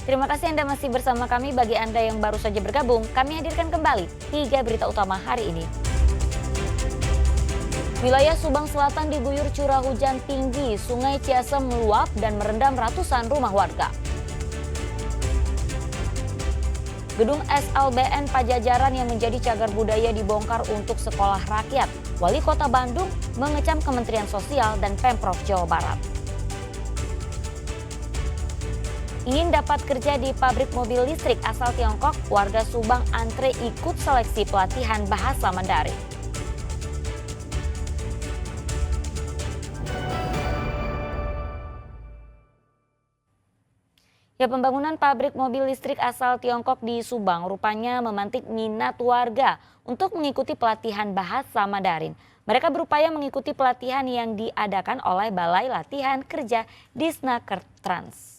Terima kasih Anda masih bersama kami. Bagi Anda yang baru saja bergabung, kami hadirkan kembali 3 berita utama hari ini. Wilayah Subang Selatan diguyur curah hujan tinggi, Sungai Ciasem meluap dan merendam ratusan rumah warga. Gedung SLBN Pajajaran yang menjadi cagar budaya dibongkar untuk sekolah rakyat. Wali Kota Bandung mengecam Kementerian Sosial dan Pemprov Jawa Barat. Ingin dapat kerja di pabrik mobil listrik asal Tiongkok, warga Subang antre ikut seleksi pelatihan bahasa Mandarin. Ya, pembangunan pabrik mobil listrik asal Tiongkok di Subang rupanya memantik minat warga untuk mengikuti pelatihan bahasa Mandarin. Mereka berupaya mengikuti pelatihan yang diadakan oleh Balai Latihan Kerja Disnaker Trans.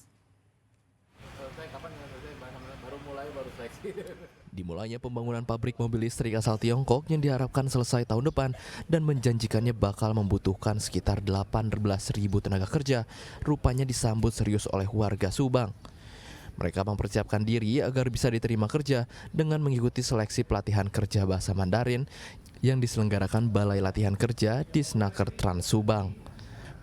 Dimulainya pembangunan pabrik mobil listrik asal Tiongkok yang diharapkan selesai tahun depan dan menjanjikannya bakal membutuhkan sekitar 18.000 tenaga kerja, rupanya disambut serius oleh warga Subang. Mereka mempersiapkan diri agar bisa diterima kerja dengan mengikuti seleksi pelatihan kerja bahasa Mandarin yang diselenggarakan Balai Latihan Kerja Disnaker Trans Subang.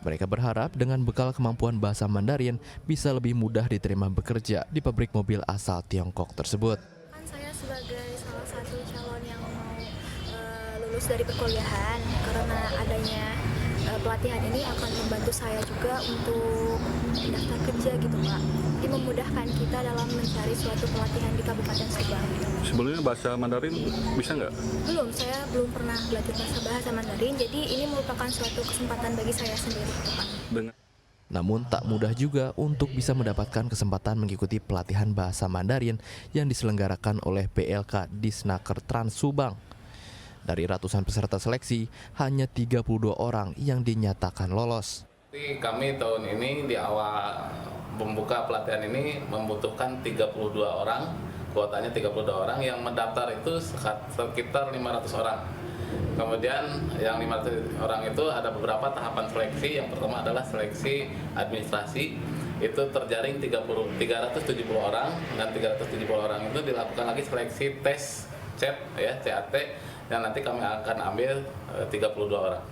Mereka berharap dengan bekal kemampuan bahasa Mandarin bisa lebih mudah diterima bekerja di pabrik mobil asal Tiongkok tersebut. Saya sebagai salah satu calon yang mau lulus dari perkuliahan, karena adanya pelatihan ini akan membantu saya juga untuk daftar kerja gitu Pak. Ini memudahkan kita dalam mencari suatu pelatihan di Kabupaten Subang. Sebelumnya bahasa Mandarin bisa nggak? Belum, saya belum pernah belajar bahasa Mandarin, jadi ini merupakan suatu kesempatan bagi saya sendiri gitu Pak. Namun tak mudah juga untuk bisa mendapatkan kesempatan mengikuti pelatihan bahasa Mandarin yang diselenggarakan oleh PLK Disnaker Trans Subang. Dari ratusan peserta seleksi, hanya 32 orang yang dinyatakan lolos. Kami tahun ini di awal membuka pelatihan ini membutuhkan 32 orang, kuotanya 32 orang, yang mendaftar itu sekitar 500 orang. Kemudian yang 500 orang itu ada beberapa tahapan seleksi. Yang pertama adalah seleksi administrasi, itu terjaring 370 orang, dan 370 orang itu dilakukan lagi seleksi tes CAT ya, CAT, yang nanti kami akan ambil 32 orang.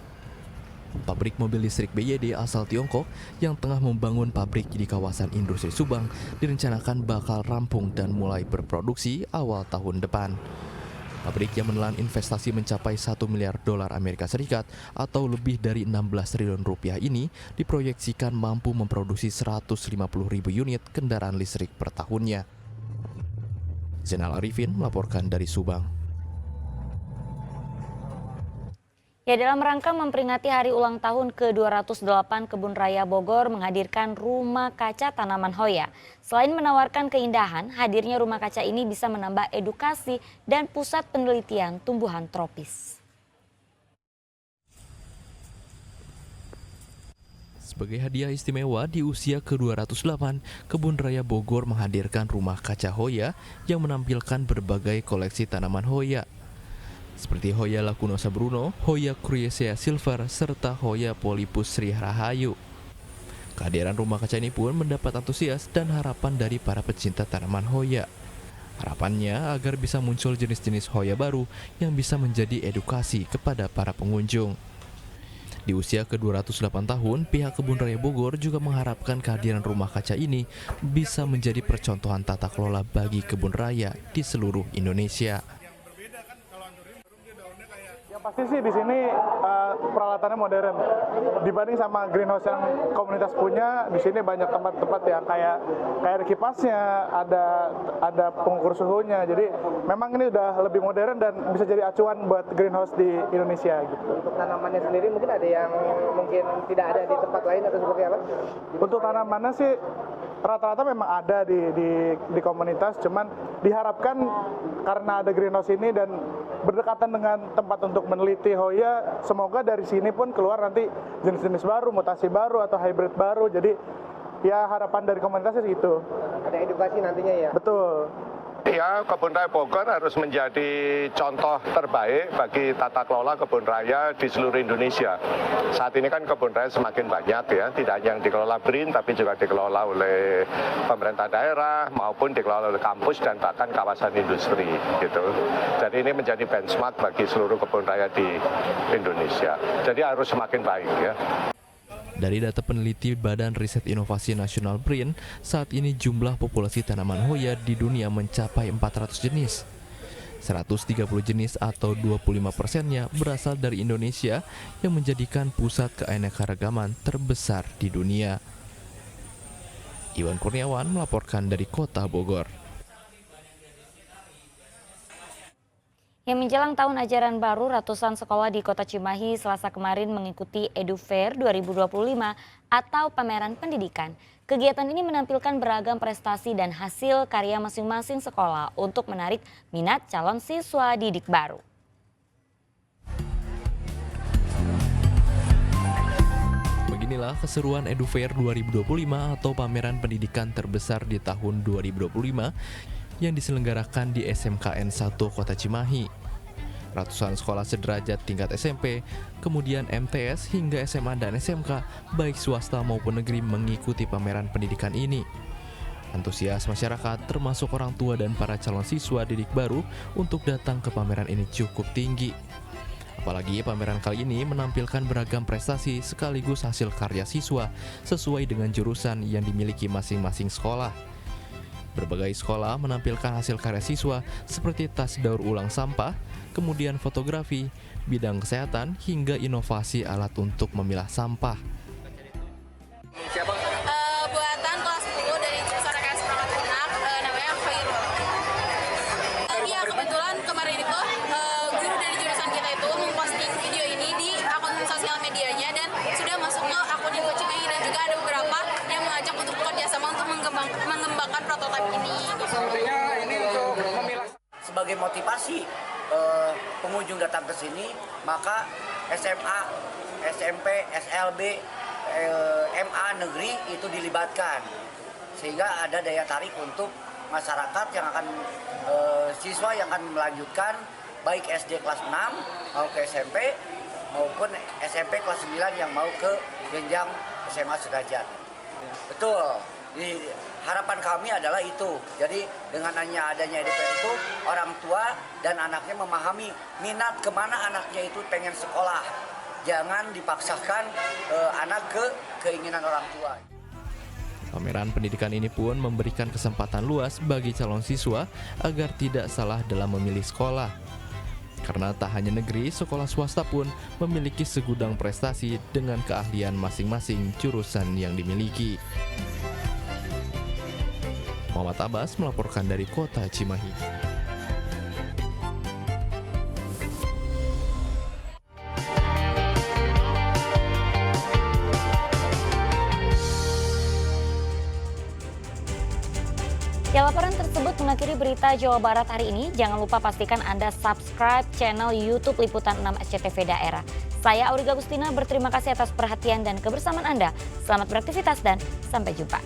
Pabrik mobil listrik BYD asal Tiongkok yang tengah membangun pabrik di kawasan industri Subang direncanakan bakal rampung dan mulai berproduksi awal tahun depan. Pabrik yang menelan investasi mencapai 1 miliar dolar Amerika Serikat atau lebih dari 16 triliun rupiah ini diproyeksikan mampu memproduksi 150.000 unit kendaraan listrik per tahunnya. Zainal Arifin melaporkan dari Subang. Ya, dalam rangka memperingati hari ulang tahun ke-208 Kebun Raya Bogor menghadirkan rumah kaca tanaman Hoya. Selain menawarkan keindahan, hadirnya rumah kaca ini bisa menambah edukasi dan pusat penelitian tumbuhan tropis. Sebagai hadiah istimewa di usia ke-208, Kebun Raya Bogor menghadirkan rumah kaca Hoya yang menampilkan berbagai koleksi tanaman Hoya. Seperti Hoya lacunosa Bruno, Hoya cruacea silver, serta Hoya polypus Sri Rahayu. Kehadiran rumah kaca ini pun mendapat antusias dan harapan dari para pecinta tanaman Hoya. Harapannya agar bisa muncul jenis-jenis Hoya baru yang bisa menjadi edukasi kepada para pengunjung. Di usia ke-208 tahun, pihak Kebun Raya Bogor juga mengharapkan kehadiran rumah kaca ini bisa menjadi percontohan tata kelola bagi kebun raya di seluruh Indonesia. Pasti sih di sini peralatannya modern. Dibanding sama greenhouse yang komunitas punya, di sini banyak tempat-tempat yang kayak ada kipasnya, ada pengukur suhunya. Jadi memang ini udah lebih modern dan bisa jadi acuan buat greenhouse di Indonesia gitu. Untuk tanamannya sendiri mungkin ada yang mungkin tidak ada di tempat lain atau seperti apa? Untuk tanamannya sih rata-rata memang ada di komunitas, cuman diharapkan karena ada greenhouse ini dan berdekatan dengan tempat untuk meneliti Hoya, semoga dari sini pun keluar nanti jenis-jenis baru, mutasi baru atau hybrid baru. Jadi ya harapan dari komunitasnya gitu. Ada edukasi nantinya ya? Betul. Ya, Kebun Raya Bogor harus menjadi contoh terbaik bagi tata kelola kebun raya di seluruh Indonesia. Saat ini kan kebun raya semakin banyak ya, tidak hanya yang dikelola BRIN tapi juga dikelola oleh pemerintah daerah maupun dikelola oleh kampus dan bahkan kawasan industri gitu. Jadi ini menjadi benchmark bagi seluruh kebun raya di Indonesia. Jadi harus semakin baik ya. Dari data peneliti Badan Riset Inovasi Nasional BRIN, saat ini jumlah populasi tanaman Hoya di dunia mencapai 400 jenis. 130 jenis atau 25%-nya berasal dari Indonesia yang menjadikan pusat keanekaragaman terbesar di dunia. Iwan Kurniawan melaporkan dari Kota Bogor. Yang menjelang tahun ajaran baru, ratusan sekolah di Kota Cimahi Selasa kemarin mengikuti Edu Fair 2025 atau pameran pendidikan. Kegiatan ini menampilkan beragam prestasi dan hasil karya masing-masing sekolah untuk menarik minat calon siswa didik baru. Beginilah keseruan Edu Fair 2025 atau pameran pendidikan terbesar di tahun 2025 yang diselenggarakan di SMKN 1 Kota Cimahi. Ratusan sekolah sederajat tingkat SMP, kemudian MTS hingga SMA dan SMK, baik swasta maupun negeri mengikuti pameran pendidikan ini. Antusias masyarakat termasuk orang tua dan para calon siswa didik baru untuk datang ke pameran ini cukup tinggi. Apalagi pameran kali ini menampilkan beragam prestasi sekaligus hasil karya siswa sesuai dengan jurusan yang dimiliki masing-masing sekolah. Berbagai sekolah menampilkan hasil karya siswa seperti tas daur ulang sampah, kemudian fotografi, bidang kesehatan, hingga inovasi alat untuk memilah sampah. Buatan kelas 10 dari jurusan rekayasa perangkat lunak, namanya Khairul. Iya, kebetulan kemarin itu guru dari jurusan kita itu memposting video ini di akun sosial medianya dan sudah masuk ke akun Info Cimahi, dan juga ada beberapa yang mengajak untuk bekerjasama untuk mengembangkan prototipe ini. Sebagai motivasi pengunjung datang ke sini, maka SMA, SMP, SLB, MA negeri itu dilibatkan sehingga ada daya tarik untuk masyarakat yang akan siswa yang akan melanjutkan baik SD kelas 6 mau ke SMP maupun SMP kelas 9 yang mau ke jenjang SMA sederajat. Betul. Harapan kami adalah itu. Jadi dengan adanya Edu Fair itu, orang tua dan anaknya memahami minat kemana anaknya itu pengen sekolah. Jangan dipaksakan anak ke keinginan orang tua. Pameran pendidikan ini pun memberikan kesempatan luas bagi calon siswa agar tidak salah dalam memilih sekolah. Karena tak hanya negeri, sekolah swasta pun memiliki segudang prestasi dengan keahlian masing-masing jurusan yang dimiliki. Muhammad Abbas melaporkan dari Kota Cimahi. Ya, laporan tersebut mengakhiri berita Jawa Barat hari ini. Jangan lupa pastikan Anda subscribe channel YouTube Liputan 6 SCTV Daerah. Saya Auriga Agustina berterima kasih atas perhatian dan kebersamaan Anda. Selamat beraktivitas dan sampai jumpa.